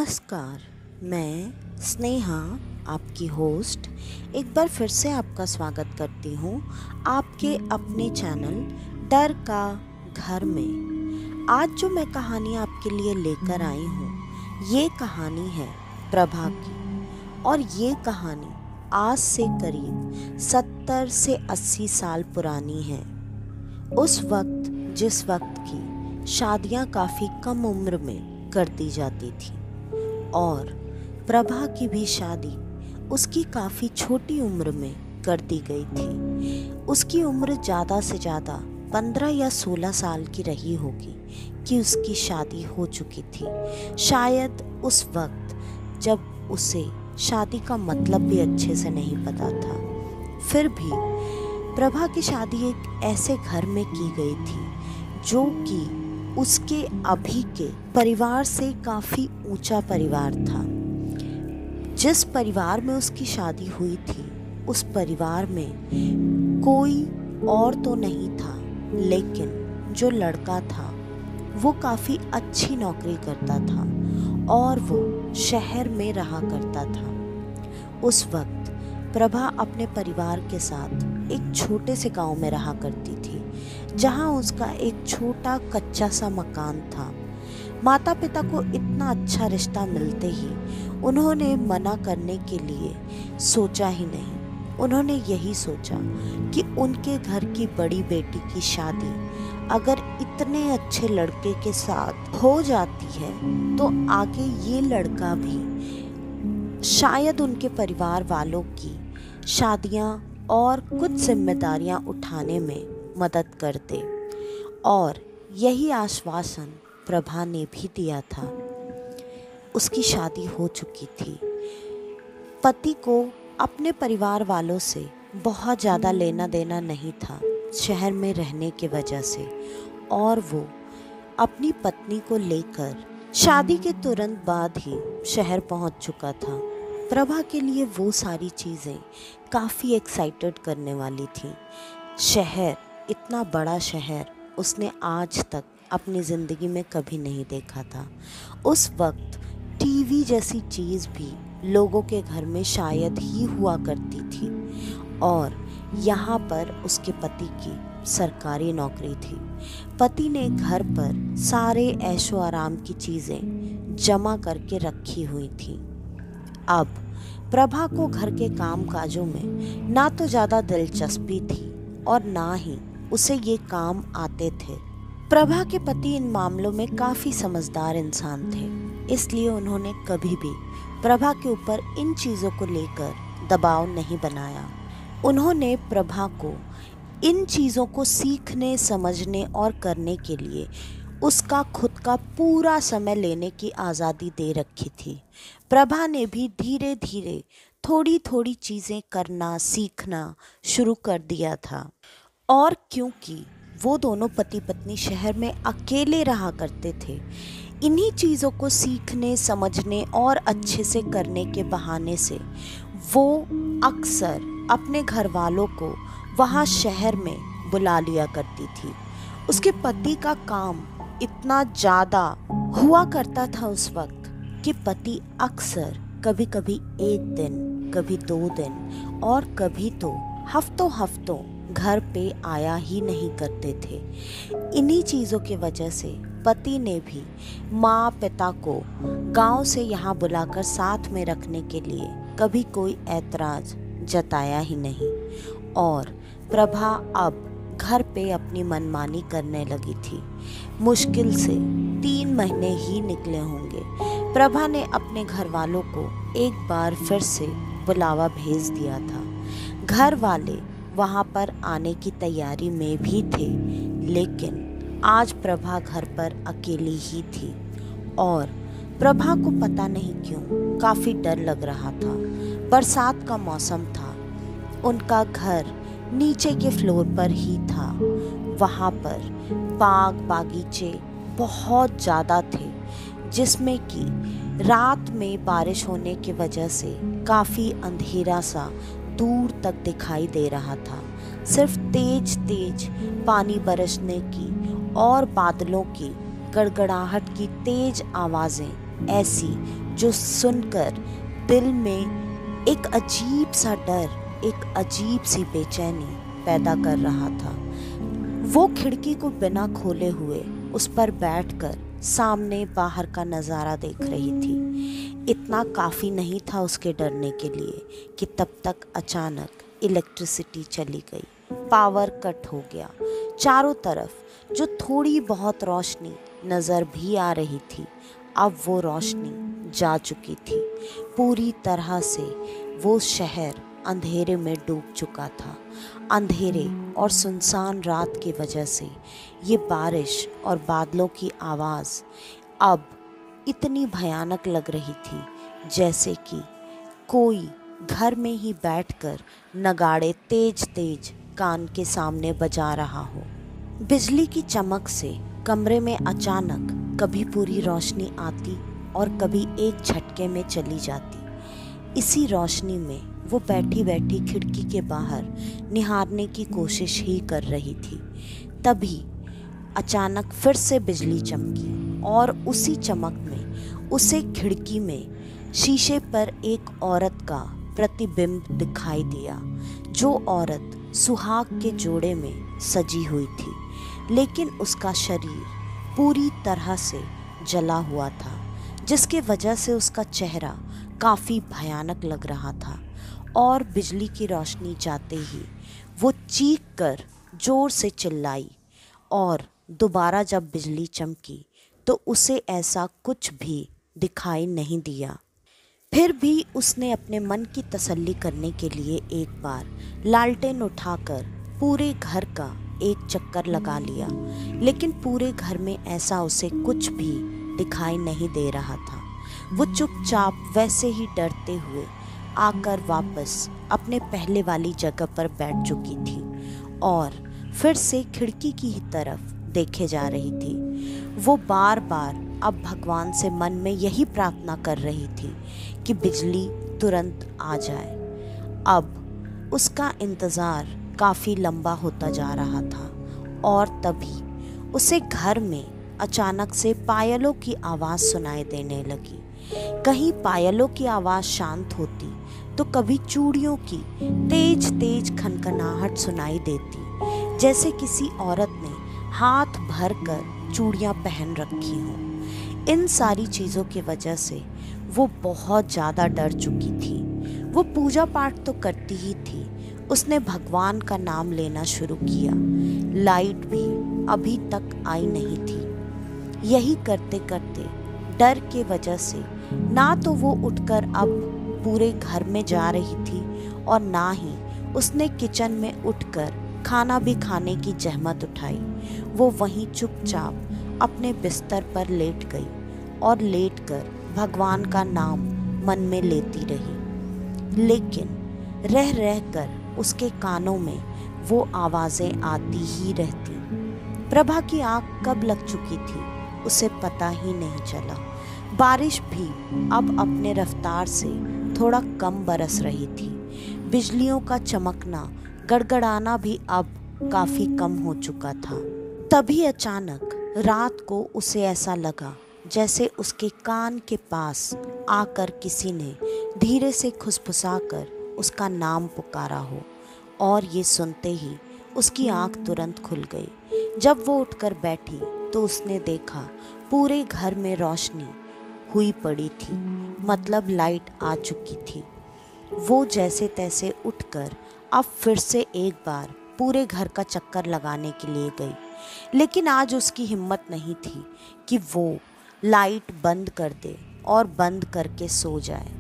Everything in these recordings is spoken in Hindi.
नमस्कार, मैं स्नेहा आपकी होस्ट एक बार फिर से आपका स्वागत करती हूँ आपके अपने चैनल डर का घर में। आज जो मैं कहानी आपके लिए लेकर आई हूँ ये कहानी है प्रभा की, और ये कहानी आज से करीब 70 से 80 साल पुरानी है। उस वक्त जिस वक्त की शादियाँ काफ़ी कम उम्र में कर दी जाती थी और प्रभा की भी शादी उसकी काफ़ी छोटी उम्र में कर दी गई थी। उसकी उम्र ज़्यादा से ज़्यादा 15 या 16 साल की रही होगी कि उसकी शादी हो चुकी थी। शायद उस वक्त जब उसे शादी का मतलब भी अच्छे से नहीं पता था। फिर भी प्रभा की शादी एक ऐसे घर में की गई थी जो कि उसके अभी के परिवार से काफ़ी ऊंचा परिवार था। जिस परिवार में उसकी शादी हुई थी उस परिवार में कोई और तो नहीं था, लेकिन जो लड़का था वो काफ़ी अच्छी नौकरी करता था और वो शहर में रहा करता था। उस वक्त प्रभा अपने परिवार के साथ एक छोटे से गांव में रहा करती थी जहां उसका एक छोटा कच्चा सा मकान था। माता पिता को इतना अच्छा रिश्ता मिलते ही उन्होंने मना करने के लिए सोचा ही नहीं। उन्होंने यही सोचा कि उनके घर की बड़ी बेटी की शादी अगर इतने अच्छे लड़के के साथ हो जाती है तो आगे ये लड़का भी शायद उनके परिवार वालों की शादियां और कुछ जिम्मेदारियां उठाने में मदद कर दे। और यही आश्वासन प्रभा ने भी दिया था। उसकी शादी हो चुकी थी। पति को अपने परिवार वालों से बहुत ज़्यादा लेना देना नहीं था शहर में रहने की वजह से, और वो अपनी पत्नी को लेकर शादी के तुरंत बाद ही शहर पहुंच चुका था। प्रभा के लिए वो सारी चीज़ें काफ़ी एक्साइटेड करने वाली थी। शहर, इतना बड़ा शहर उसने आज तक अपनी ज़िंदगी में कभी नहीं देखा था। उस वक्त टीवी जैसी चीज़ भी लोगों के घर में शायद ही हुआ करती थी, और यहाँ पर उसके पति की सरकारी नौकरी थी। पति ने घर पर सारे ऐशो आराम की चीज़ें जमा करके रखी हुई थी। अब प्रभा को घर के काम काजों में ना तो ज़्यादा दिलचस्पी थी और ना ही उसे ये काम आते थे। प्रभा के पति इन मामलों में काफ़ी समझदार इंसान थे, इसलिए उन्होंने कभी भी प्रभा के ऊपर इन चीज़ों को लेकर दबाव नहीं बनाया। उन्होंने प्रभा को इन चीज़ों को सीखने, समझने और करने के लिए उसका खुद का पूरा समय लेने की आज़ादी दे रखी थी। प्रभा ने भी धीरे धीरे थोड़ी थोड़ी चीज़ें करना, सीखना शुरू कर दिया था। और क्योंकि वो दोनों पति पत्नी शहर में अकेले रहा करते थे, इन्हीं चीज़ों को सीखने, समझने और अच्छे से करने के बहाने से वो अक्सर अपने घर वालों को वहाँ शहर में बुला लिया करती थी। उसके पति का काम इतना ज़्यादा हुआ करता था उस वक्त कि पति अक्सर कभी कभी एक दिन, कभी 2 दिन और कभी तो हफ्तों हफ्तों घर पे आया ही नहीं करते थे। इन्हीं चीज़ों की वजह से पति ने भी माँ पिता को गांव से यहाँ बुलाकर साथ में रखने के लिए कभी कोई ऐतराज़ जताया ही नहीं, और प्रभा अब घर पे अपनी मनमानी करने लगी थी। मुश्किल से 3 महीने ही निकले होंगे, प्रभा ने अपने घर वालों को एक बार फिर से बुलावा भेज दिया था। घर वाले वहाँ पर आने की तैयारी में भी थे, लेकिन आज प्रभा घर पर अकेली ही थी और प्रभा को पता नहीं क्यों काफ़ी डर लग रहा था। बरसात का मौसम था। उनका घर नीचे के फ्लोर पर ही था। वहाँ पर बाग बागीचे बहुत ज़्यादा थे, जिसमें कि रात में बारिश होने की वजह से काफ़ी अंधेरा सा दूर तक दिखाई दे रहा था। सिर्फ तेज तेज पानी बरसने की और बादलों की गड़गड़ाहट की तेज आवाज़ें ऐसी जो सुनकर दिल में एक अजीब सा डर, एक अजीब सी बेचैनी पैदा कर रहा था। वो खिड़की को बिना खोले हुए उस पर बैठकर सामने बाहर का नज़ारा देख रही थी। इतना काफ़ी नहीं था उसके डरने के लिए कि तब तक अचानक इलेक्ट्रिसिटी चली गई, पावर कट हो गया। चारों तरफ जो थोड़ी बहुत रोशनी नज़र भी आ रही थी, अब वो रोशनी जा चुकी थी। पूरी तरह से वो शहर अंधेरे में डूब चुका था। अंधेरे और सुनसान रात की वजह से ये बारिश और बादलों की आवाज़ अब इतनी भयानक लग रही थी जैसे कि कोई घर में ही बैठकर नगाड़े तेज तेज कान के सामने बजा रहा हो। बिजली की चमक से कमरे में अचानक कभी पूरी रोशनी आती और कभी एक झटके में चली जाती। इसी रोशनी में वो बैठी बैठी खिड़की के बाहर निहारने की कोशिश ही कर रही थी। तभी अचानक फिर से बिजली चमकी और उसी चमक में उसे खिड़की में शीशे पर एक औरत का प्रतिबिंब दिखाई दिया। जो औरत सुहाग के जोड़े में सजी हुई थी, लेकिन उसका शरीर पूरी तरह से जला हुआ था, जिसके वजह से उसका चेहरा काफ़ी भयानक लग रहा था। और बिजली की रोशनी जाते ही वो चीख कर जोर से चिल्लाई और दोबारा जब बिजली चमकी तो उसे ऐसा कुछ भी दिखाई नहीं दिया। फिर भी उसने अपने मन की तसल्ली करने के लिए एक बार लालटेन उठाकर पूरे घर का एक चक्कर लगा लिया, लेकिन पूरे घर में ऐसा उसे कुछ भी दिखाई नहीं दे रहा था। वो चुपचाप वैसे ही डरते हुए आकर वापस अपने पहले वाली जगह पर बैठ चुकी थी और फिर से खिड़की की ही तरफ देखे जा रही थी। वो बार बार अब भगवान से मन में यही प्रार्थना कर रही थी कि बिजली तुरंत आ जाए। अब उसका इंतज़ार काफ़ी लंबा होता जा रहा था और तभी उसे घर में अचानक से पायलों की आवाज़ सुनाई देने लगी। कहीं पायलों की आवाज़ शांत होती तो कभी चूड़ियों की तेज तेज खनखनाहट सुनाई देती, जैसे किसी औरत ने हाथ भर कर चूड़ियाँ पहन रखी हों। इन सारी चीज़ों की वजह से वो बहुत ज़्यादा डर चुकी थी। वो पूजा पाठ तो करती ही थी, उसने भगवान का नाम लेना शुरू किया। लाइट भी अभी तक आई नहीं थी। यही करते करते डर के वजह से ना तो वो उठकर अब पूरे घर में जा रही थी और ना ही उसने किचन में उठकर खाना भी खाने की जहमत उठाई। वो वहीं चुपचाप अपने बिस्तर पर लेट गई और लेटकर भगवान का नाम मन में लेती रही, लेकिन रह रह कर उसके कानों में वो आवाज़ें आती ही रहती। प्रभा की आँख कब लग चुकी थी उसे पता ही नहीं चला। बारिश भी अब अपने रफ्तार से थोड़ा कम बरस रही थी। बिजलियों का चमकना, गड़गड़ाना भी अब काफ़ी कम हो चुका था। तभी अचानक रात को उसे ऐसा लगा जैसे उसके कान के पास आकर किसी ने धीरे से खुसफुसाकर उसका नाम पुकारा हो, और ये सुनते ही उसकी आंख तुरंत खुल गई। जब वो उठकर बैठी तो उसने देखा पूरे घर में रोशनी हुई पड़ी थी, मतलब लाइट आ चुकी थी। वो जैसे तैसे उठकर अब फिर से एक बार पूरे घर का चक्कर लगाने के लिए गई, लेकिन आज उसकी हिम्मत नहीं थी कि वो लाइट बंद कर दे और बंद करके सो जाए।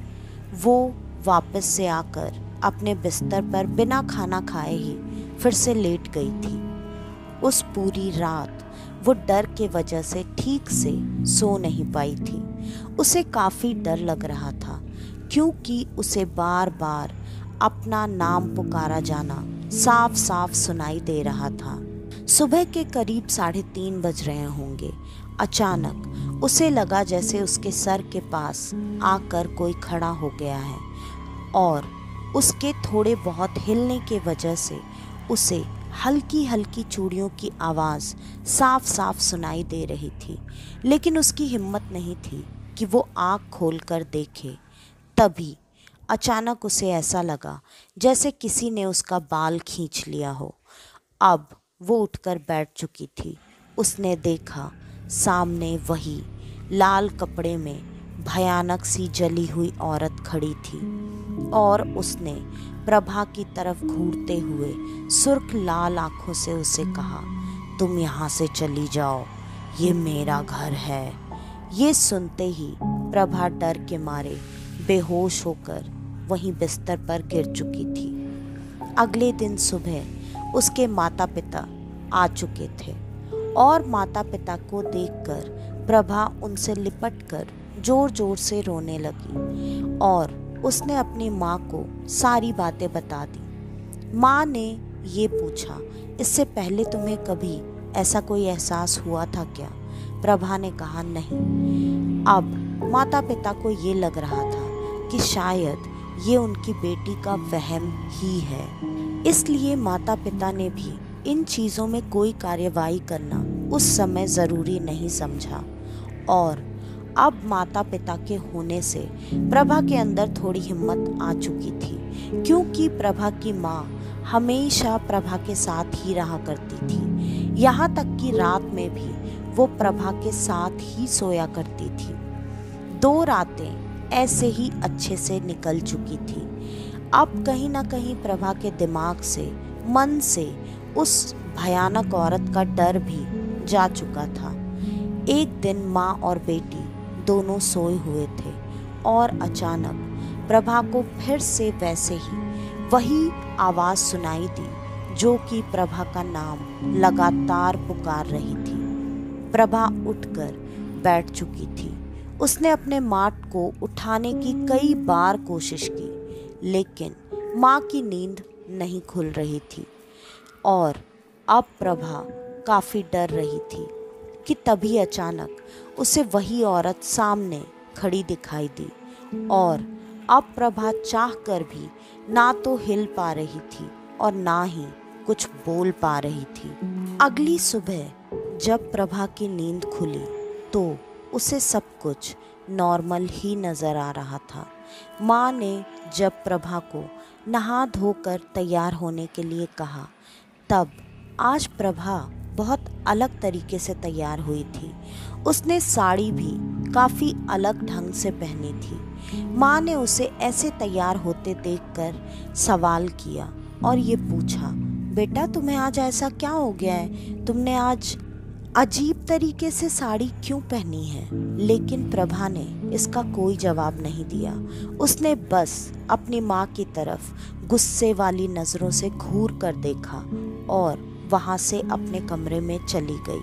वो वापस से आकर अपने बिस्तर पर बिना खाना खाए ही फिर से लेट गई थी। उस पूरी रात वो डर के वजह से ठीक से सो नहीं पाई थी। उसे काफ़ी डर लग रहा था क्योंकि उसे बार बार अपना नाम पुकारा जाना साफ साफ सुनाई दे रहा था। सुबह के करीब 3:30 बज रहे होंगे। अचानक उसे लगा जैसे उसके सर के पास आकर कोई खड़ा हो गया है और उसके थोड़े बहुत हिलने के वजह से उसे हल्की हल्की चूड़ियों की आवाज़ साफ साफ सुनाई दे रही थी, लेकिन उसकी हिम्मत नहीं थी कि वो आँख खोलकर देखे, तभी अचानक उसे ऐसा लगा जैसे किसी ने उसका बाल खींच लिया हो। अब वो उठकर बैठ चुकी थी। उसने देखा सामने वही लाल कपड़े में भयानक सी जली हुई औरत खड़ी थी और उसने प्रभा की तरफ घूरते हुए सुर्ख लाल आंखों से उसे कहा, तुम यहाँ से चली जाओ, ये मेरा घर है। ये सुनते ही प्रभा डर के मारे बेहोश होकर वहीं बिस्तर पर गिर चुकी थी। अगले दिन सुबह उसके माता पिता आ चुके थे और माता पिता को देखकर प्रभा उनसे लिपटकर जोर जोर से रोने लगी और उसने अपनी माँ को सारी बातें बता दी। माँ ने ये पूछा, इससे पहले तुम्हें कभी ऐसा कोई एहसास हुआ था क्या? प्रभा ने कहा, नहीं। अब माता पिता को ये लग रहा था कि शायद ये उनकी बेटी का वहम ही है, इसलिए माता पिता ने भी इन चीज़ों में कोई कार्यवाही करना उस समय ज़रूरी नहीं समझा। और अब माता पिता के होने से प्रभा के अंदर थोड़ी हिम्मत आ चुकी थी, क्योंकि प्रभा की माँ हमेशा प्रभा के साथ ही रहा करती थी। यहाँ तक कि रात में भी वो प्रभा के साथ ही सोया करती थी। 2 रातें ऐसे ही अच्छे से निकल चुकी थी। अब कहीं ना कहीं प्रभा के दिमाग से, मन से उस भयानक औरत का डर भी जा चुका था। एक दिन माँ और बेटी दोनों सोए हुए थे और अचानक प्रभा को फिर से वैसे ही वही आवाज़ सुनाई दी जो कि प्रभा का नाम लगातार पुकार रही थी। प्रभा उठकर बैठ चुकी थी। उसने अपने माँ को उठाने की कई बार कोशिश की, लेकिन माँ की नींद नहीं खुल रही थी और अब प्रभा काफ़ी डर रही थी कि तभी अचानक उसे वही औरत सामने खड़ी दिखाई दी और अब प्रभा चाहकर भी ना तो हिल पा रही थी और ना ही कुछ बोल पा रही थी। अगली सुबह जब प्रभा की नींद खुली तो उसे सब कुछ नॉर्मल ही नज़र आ रहा था। माँ ने जब प्रभा को नहा धोकर तैयार होने के लिए कहा, तब आज प्रभा बहुत अलग तरीके से तैयार हुई थी। उसने साड़ी भी काफ़ी अलग ढंग से पहनी थी। माँ ने उसे ऐसे तैयार होते देखकर सवाल किया और ये पूछा, बेटा तुम्हें आज ऐसा क्या हो गया है? तुमने आज अजीब तरीके से साड़ी क्यों पहनी है? लेकिन प्रभा ने इसका कोई जवाब नहीं दिया। उसने बस अपनी माँ की तरफ गुस्से वाली नज़रों से घूर कर देखा और वहाँ से अपने कमरे में चली गई।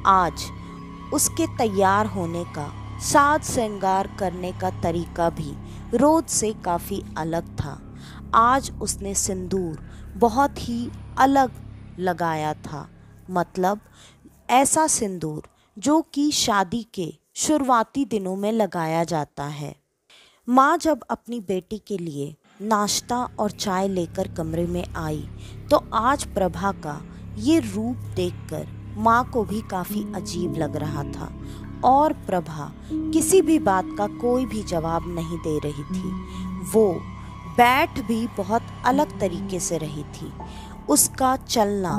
आज उसके तैयार होने का, साज श्रृंगार करने का तरीका भी रोज से काफ़ी अलग था। आज उसने सिंदूर बहुत ही अलग लगाया था, मतलब ऐसा सिंदूर जो कि शादी के शुरुआती दिनों में लगाया जाता है। माँ जब अपनी बेटी के लिए नाश्ता और चाय लेकर कमरे में आई तो आज प्रभा का ये रूप देखकर माँ को भी काफ़ी अजीब लग रहा था और प्रभा किसी भी बात का कोई भी जवाब नहीं दे रही थी। वो बैठ भी बहुत अलग तरीके से रही थी। उसका चलना,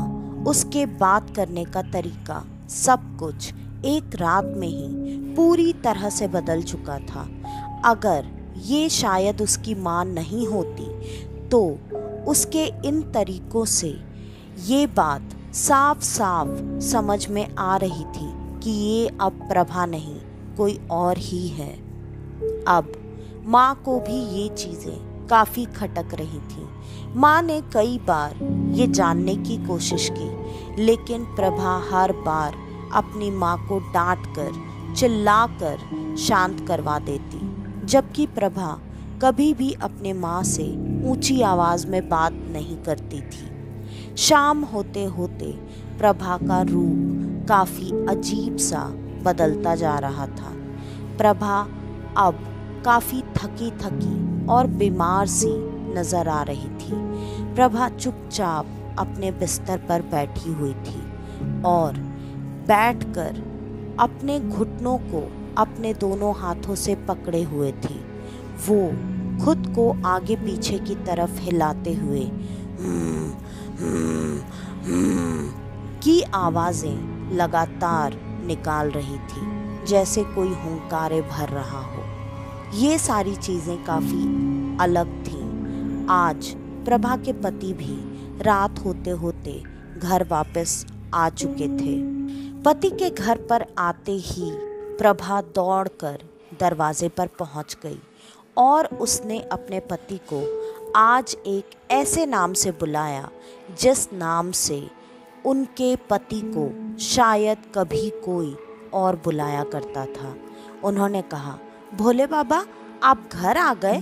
उसके बात करने का तरीका, सब कुछ एक रात में ही पूरी तरह से बदल चुका था। अगर ये शायद उसकी माँ नहीं होती तो उसके इन तरीकों से ये बात साफ साफ समझ में आ रही थी कि ये अब प्रभा नहीं कोई और ही है। अब माँ को भी ये चीज़ें काफ़ी खटक रही थी। माँ ने कई बार ये जानने की कोशिश की, लेकिन प्रभा हर बार अपनी माँ को डांट कर, चिल्ला कर शांत करवा देती, जबकि प्रभा कभी भी अपने माँ से ऊंची आवाज़ में बात नहीं करती थी। शाम होते होते प्रभा का रूप काफ़ी अजीब सा बदलता जा रहा था। प्रभा अब काफ़ी थकी थकी और बीमार सी नज़र आ रही थी। प्रभा चुपचाप अपने बिस्तर पर बैठी हुई थी और बैठकर अपने घुटनों को अपने दोनों हाथों से पकड़े हुए थी। वो खुद को आगे पीछे की तरफ हिलाते हुए की आवाजें लगातार निकाल रही थी, जैसे कोई हुंकारे भर रहा हो। ये सारी चीजें काफी अलग थीं। आज प्रभा के पति भी रात होते होते घर वापस आ चुके थे। पति के घर पर आते ही प्रभा दौड़कर दरवाजे पर पहुंच गई और उसने अपने पति को आज एक ऐसे नाम से बुलाया जिस नाम से उनके पति को शायद कभी कोई और बुलाया करता था। उन्होंने कहा, भोले बाबा, आप घर आ गए?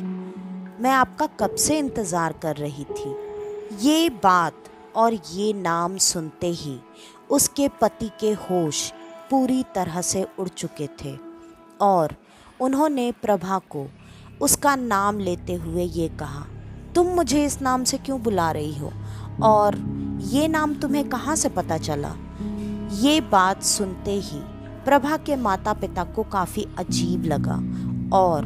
मैं आपका कब से इंतज़ार कर रही थी। ये बात और ये नाम सुनते ही उसके पति के होश पूरी तरह से उड़ चुके थे और उन्होंने प्रभा को उसका नाम लेते हुए ये कहा, तुम मुझे इस नाम से क्यों बुला रही हो और ये नाम तुम्हें कहाँ से पता चला? ये बात सुनते ही प्रभा के माता पिता को काफ़ी अजीब लगा और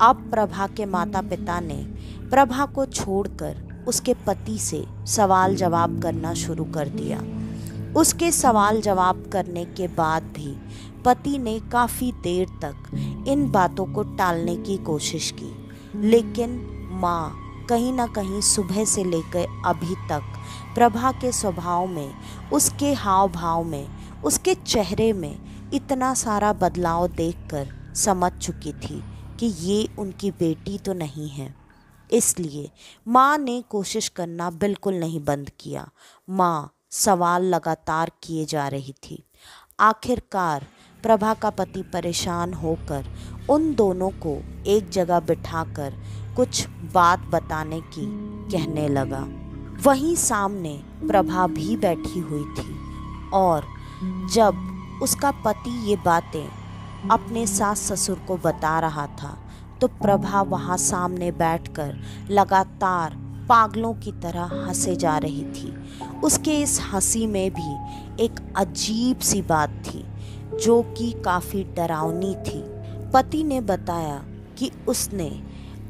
अब प्रभा के माता पिता ने प्रभा को छोड़कर उसके पति से सवाल जवाब करना शुरू कर दिया। उसके सवाल जवाब करने के बाद भी पति ने काफ़ी देर तक इन बातों को टालने की कोशिश की, लेकिन माँ कहीं ना कहीं सुबह से लेकर अभी तक प्रभा के स्वभाव में, उसके हाव भाव में, उसके चेहरे में इतना सारा बदलाव देखकर समझ चुकी थी कि ये उनकी बेटी तो नहीं है। इसलिए माँ ने कोशिश करना बिल्कुल नहीं बंद किया। माँ सवाल लगातार किए जा रही थी। आखिरकार प्रभा का पति परेशान होकर उन दोनों को एक जगह बिठाकर कुछ बात बताने की कहने लगा। वहीं सामने प्रभा भी बैठी हुई थी और जब उसका पति ये बातें अपने सास ससुर को बता रहा था तो प्रभा वहाँ सामने बैठकर लगातार पागलों की तरह हंसे जा रही थी। उसके इस हंसी में भी एक अजीब सी बात थी जो कि काफ़ी डरावनी थी। पति ने बताया कि उसने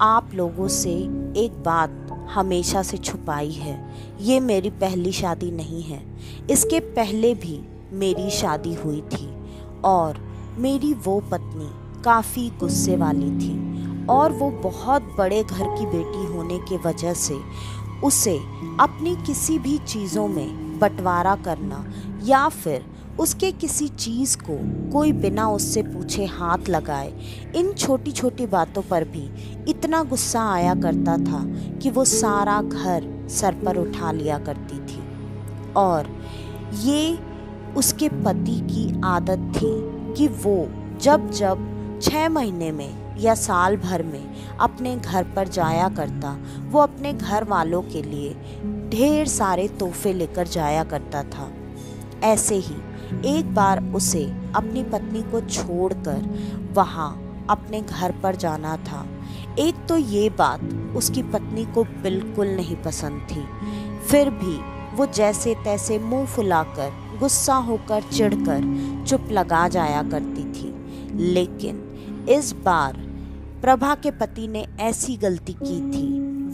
आप लोगों से एक बात हमेशा से छुपाई है। ये मेरी पहली शादी नहीं है, इसके पहले भी मेरी शादी हुई थी और मेरी वो पत्नी काफ़ी गुस्से वाली थी और वो बहुत बड़े घर की बेटी होने के वजह से उसे अपनी किसी भी चीज़ों में बंटवारा करना या फिर उसके किसी चीज़ को कोई बिना उससे पूछे हाथ लगाए, इन छोटी छोटी बातों पर भी इतना गुस्सा आया करता था कि वो सारा घर सर पर उठा लिया करती थी। और ये उसके पति की आदत थी कि वो जब 6 महीने में या साल भर में अपने घर पर जाया करता, वो अपने घर वालों के लिए ढेर सारे तोहफे लेकर जाया करता था। ऐसे ही एक बार उसे अपनी पत्नी को छोड़कर वहाँ अपने घर पर जाना था। एक तो ये बात उसकी पत्नी को बिल्कुल नहीं पसंद थी, फिर भी वो जैसे तैसे मुंह फुलाकर, गुस्सा होकर, चिढ़कर चुप लगा जाया करती थी। लेकिन इस बार प्रभा के पति ने ऐसी गलती की थी।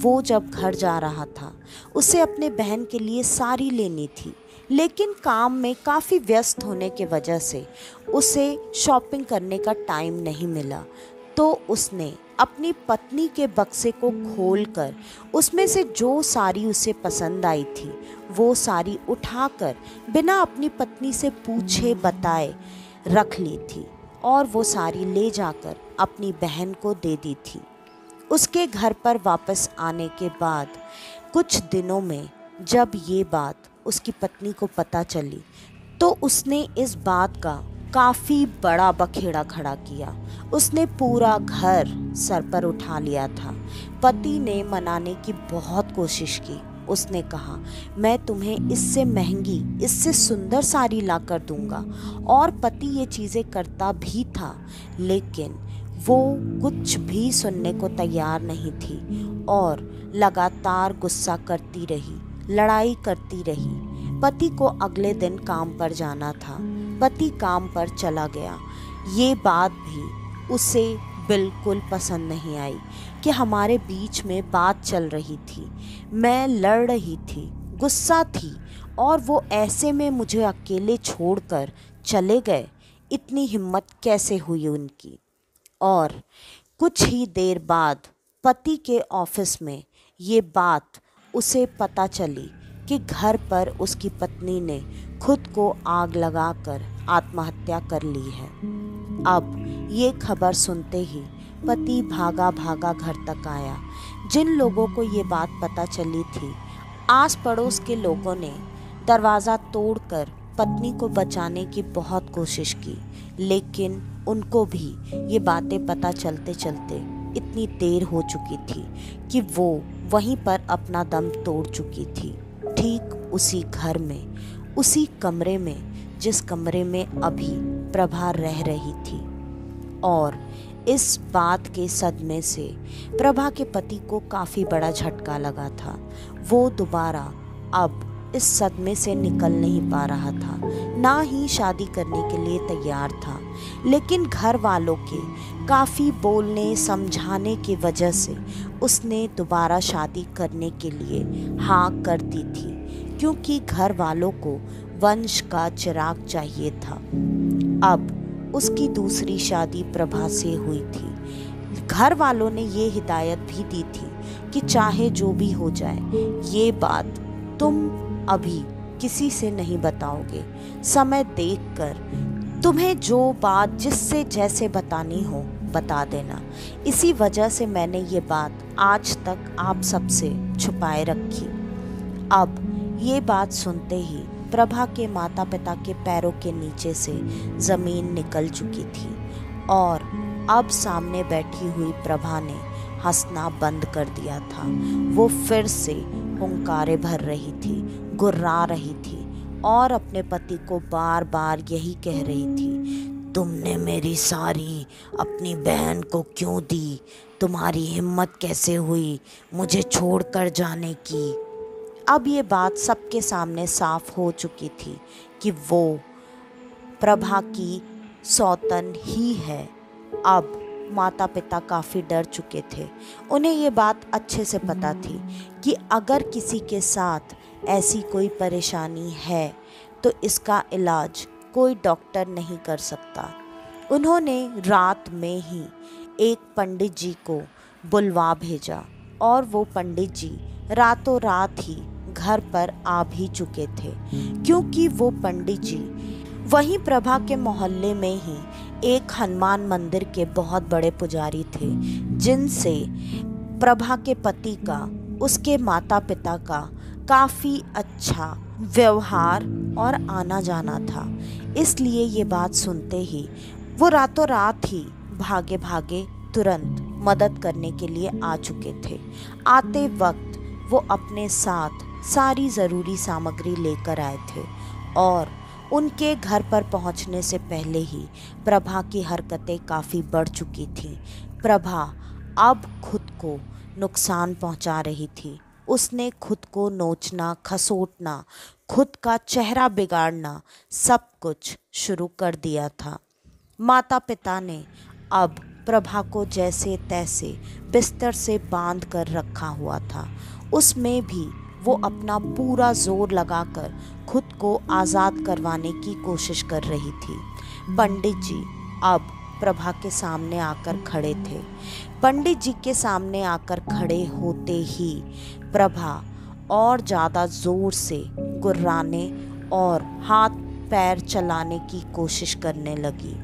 वो जब घर जा रहा था उसे अपने बहन के लिए साड़ी लेनी थी, लेकिन काम में काफ़ी व्यस्त होने के वजह से उसे शॉपिंग करने का टाइम नहीं मिला। तो उसने अपनी पत्नी के बक्से को खोलकर उसमें से जो साड़ी उसे पसंद आई थी वो साड़ी उठाकर बिना अपनी पत्नी से पूछे बताए रख ली थी और वो साड़ी ले जाकर अपनी बहन को दे दी थी। उसके घर पर वापस आने के बाद कुछ दिनों में जब ये बात उसकी पत्नी को पता चली तो उसने इस बात का काफ़ी बड़ा बखेड़ा खड़ा किया। उसने पूरा घर सर पर उठा लिया था। पति ने मनाने की बहुत कोशिश की। उसने कहा, मैं तुम्हें इससे महंगी, इससे सुंदर साड़ी ला कर दूंगा। और पति ये चीज़ें करता भी था, लेकिन वो कुछ भी सुनने को तैयार नहीं थी और लगातार गुस्सा करती रही, लड़ाई करती रही। पति को अगले दिन काम पर जाना था। पति काम पर चला गया। ये बात भी उसे बिल्कुल पसंद नहीं आई कि हमारे बीच में बात चल रही थी, मैं लड़ रही थी, गुस्सा थी, और वो ऐसे में मुझे अकेले छोड़कर चले गए। इतनी हिम्मत कैसे हुई उनकी। और कुछ ही देर बाद पति के ऑफिस में ये बात उसे पता चली कि घर पर उसकी पत्नी ने खुद को आग लगाकर आत्महत्या कर ली है। अब ये खबर सुनते ही पति भागा भागा घर तक आया। जिन लोगों को ये बात पता चली थी, आस पड़ोस के लोगों ने दरवाज़ा तोड़कर पत्नी को बचाने की बहुत कोशिश की, लेकिन उनको भी ये बातें पता चलते चलते इतनी देर हो चुकी थी कि वो वहीं पर अपना दम तोड़ चुकी थी। ठीक उसी घर में, उसी कमरे में जिस कमरे में अभी प्रभा रह रही थी। और इस बात के सदमे से प्रभा के पति को काफ़ी बड़ा झटका लगा था। वो दोबारा अब इस सदमे से निकल नहीं पा रहा था, ना ही शादी करने के लिए तैयार था। लेकिन घर वालों के काफ़ी बोलने समझाने की वजह से उसने दोबारा शादी करने के लिए हाँ कर दी थी, क्योंकि घर वालों को वंश का चिराग चाहिए था। अब उसकी दूसरी शादी प्रभा से हुई थी। घर वालों ने ये हिदायत भी दी थी कि चाहे जो भी हो जाए, ये बात तुम अभी किसी से नहीं बताओगे। समय देखकर तुम्हें जो बात जिससे जैसे बतानी हो बता देना। इसी वजह से मैंने ये बात आज तक आप सबसे छुपाए रखी। अब ये बात सुनते ही प्रभा के माता पिता के पैरों के नीचे से ज़मीन निकल चुकी थी, और अब सामने बैठी हुई प्रभा ने हंसना बंद कर दिया था। वो फिर से हुंकारे भर रही थी, गुर्रा रही थी, और अपने पति को बार बार यही कह रही थी, तुमने मेरी सारी अपनी बहन को क्यों दी? तुम्हारी हिम्मत कैसे हुई मुझे छोड़कर जाने की? अब ये बात सबके सामने साफ हो चुकी थी कि वो प्रभा की सौतन ही है। अब माता पिता काफ़ी डर चुके थे। उन्हें ये बात अच्छे से पता थी कि अगर किसी के साथ ऐसी कोई परेशानी है तो इसका इलाज कोई डॉक्टर नहीं कर सकता। उन्होंने रात में ही एक पंडित जी को बुलवा भेजा, और वो पंडित जी रातों रात ही घर पर आ भी चुके थे, क्योंकि वो पंडित जी वहीं प्रभा के मोहल्ले में ही एक हनुमान मंदिर के बहुत बड़े पुजारी थे, जिनसे प्रभा के पति का, उसके माता पिता का काफ़ी अच्छा व्यवहार और आना जाना था। इसलिए ये बात सुनते ही वो रातों रात ही भागे भागे तुरंत मदद करने के लिए आ चुके थे। आते वक्त वो अपने साथ सारी ज़रूरी सामग्री लेकर आए थे, और उनके घर पर पहुंचने से पहले ही प्रभा की हरकतें काफ़ी बढ़ चुकी थीं। प्रभा अब खुद को नुकसान पहुंचा रही थी। उसने खुद को नोचना, खसोटना, खुद का चेहरा बिगाड़ना, सब कुछ शुरू कर दिया था। माता पिता ने अब प्रभा को जैसे तैसे बिस्तर से बांध कर रखा हुआ था। उसमें भी वो अपना पूरा जोर लगाकर खुद को आज़ाद करवाने की कोशिश कर रही थी। पंडित जी अब प्रभा के सामने आकर खड़े थे। पंडित जी के सामने आकर खड़े होते ही प्रभा और ज़्यादा ज़ोर से गुर्राने और हाथ पैर चलाने की कोशिश करने लगी।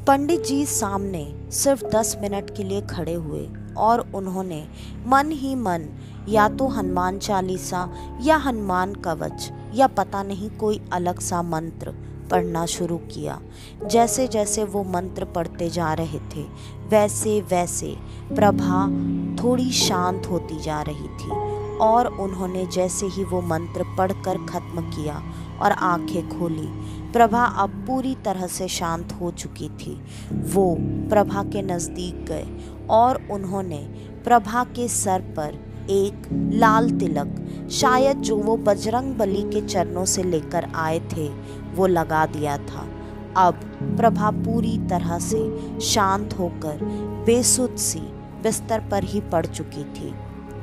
पंडित जी सामने सिर्फ 10 मिनट के लिए खड़े हुए, और उन्होंने मन ही मन या तो हनुमान चालीसा या हनुमान कवच या पता नहीं कोई अलग सा मंत्र पढ़ना शुरू किया। जैसे जैसे वो मंत्र पढ़ते जा रहे थे, वैसे वैसे प्रभा थोड़ी शांत होती जा रही थी, और उन्होंने जैसे ही वो मंत्र पढ़कर ख़त्म किया और आंखें खोली, प्रभा अब पूरी तरह से शांत हो चुकी थी। वो प्रभा के नज़दीक गए और उन्होंने प्रभा के सर पर एक लाल तिलक, शायद जो वो बजरंग बली के चरणों से लेकर आए थे, वो लगा दिया था। अब प्रभा पूरी तरह से शांत होकर बेसुध सी बिस्तर पर ही पड़ चुकी थी।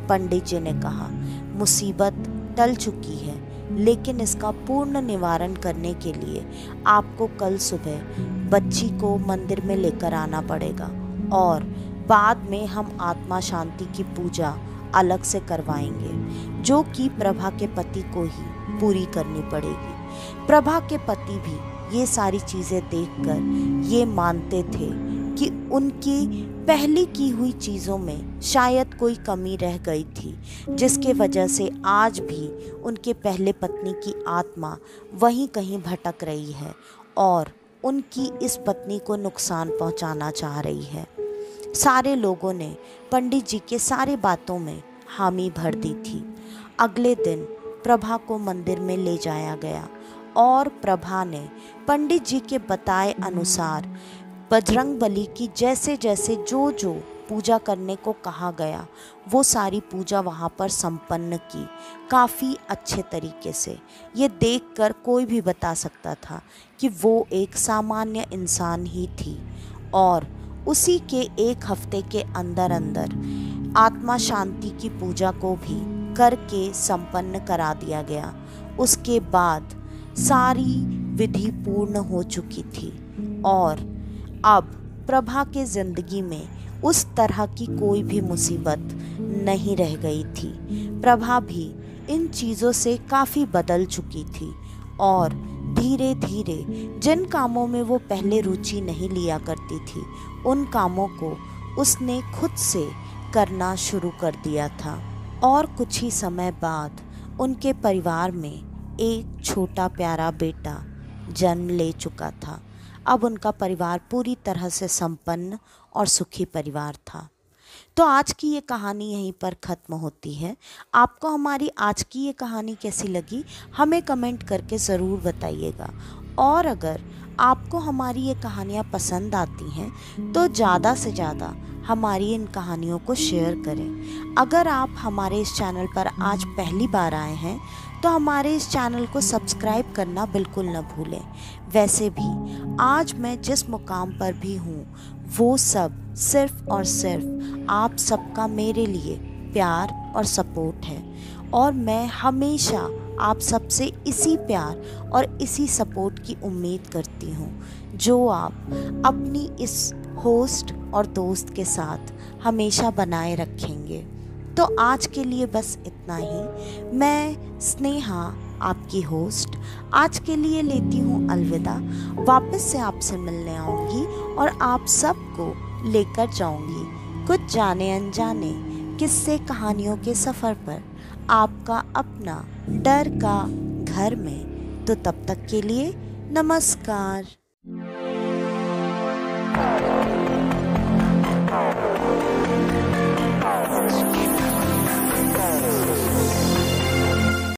पंडित जी ने कहा, मुसीबत टल चुकी है, लेकिन इसका पूर्ण निवारण करने के लिए आपको कल सुबह बच्ची को मंदिर में लेकर आना पड़ेगा और बाद में हम आत्मा शांति की पूजा अलग से करवाएंगे, जो कि प्रभा के पति को ही पूरी करनी पड़ेगी। प्रभा के पति भी ये सारी चीज़ें देखकर ये मानते थे कि उनकी पहले की हुई चीज़ों में शायद कोई कमी रह गई थी, जिसके वजह से आज भी उनके पहले पत्नी की आत्मा वहीं कहीं भटक रही है और उनकी इस पत्नी को नुकसान पहुंचाना चाह रही है। सारे लोगों ने पंडित जी के सारे बातों में हामी भर दी थी। अगले दिन प्रभा को मंदिर में ले जाया गया और प्रभा ने पंडित जी के बताए अनुसार बजरंगबली की जैसे जैसे जो जो पूजा करने को कहा गया वो सारी पूजा वहाँ पर संपन्न की, काफ़ी अच्छे तरीके से। ये देखकर कोई भी बता सकता था कि वो एक सामान्य इंसान ही थी और उसी के एक हफ्ते के अंदर अंदर आत्मा शांति की पूजा को भी करके संपन्न करा दिया गया। उसके बाद सारी विधि पूर्ण हो चुकी थी और अब प्रभा के ज़िंदगी में उस तरह की कोई भी मुसीबत नहीं रह गई थी। प्रभा भी इन चीज़ों से काफ़ी बदल चुकी थी और धीरे धीरे जिन कामों में वो पहले रुचि नहीं लिया करती थी, उन कामों को उसने खुद से करना शुरू कर दिया था। और कुछ ही समय बाद उनके परिवार में एक छोटा प्यारा बेटा जन्म ले चुका था। अब उनका परिवार पूरी तरह से संपन्न और सुखी परिवार था। तो आज की ये कहानी यहीं पर ख़त्म होती है। आपको हमारी आज की ये कहानी कैसी लगी, हमें कमेंट करके ज़रूर बताइएगा। और अगर आपको हमारी ये कहानियाँ पसंद आती हैं तो ज़्यादा से ज़्यादा हमारी इन कहानियों को शेयर करें। अगर आप हमारे इस चैनल पर आज पहली बार आए हैं तो हमारे इस चैनल को सब्सक्राइब करना बिल्कुल न भूलें। वैसे भी आज मैं जिस मुकाम पर भी हूँ वो सब सिर्फ़ और सिर्फ आप सबका मेरे लिए प्यार और सपोर्ट है और मैं हमेशा आप सबसे इसी प्यार और इसी सपोर्ट की उम्मीद करती हूँ जो आप अपनी इस होस्ट और दोस्त के साथ हमेशा बनाए रखेंगे। तो आज के लिए बस इतना ही। मैं स्नेहा, आपकी होस्ट, आज के लिए लेती हूँ अलविदा। वापस से आपसे मिलने आऊँगी और आप सबको लेकर जाऊँगी कुछ जाने अनजाने किस्से कहानियों के सफ़र पर, आपका अपना डर का घर में। तो तब तक के लिए नमस्कार।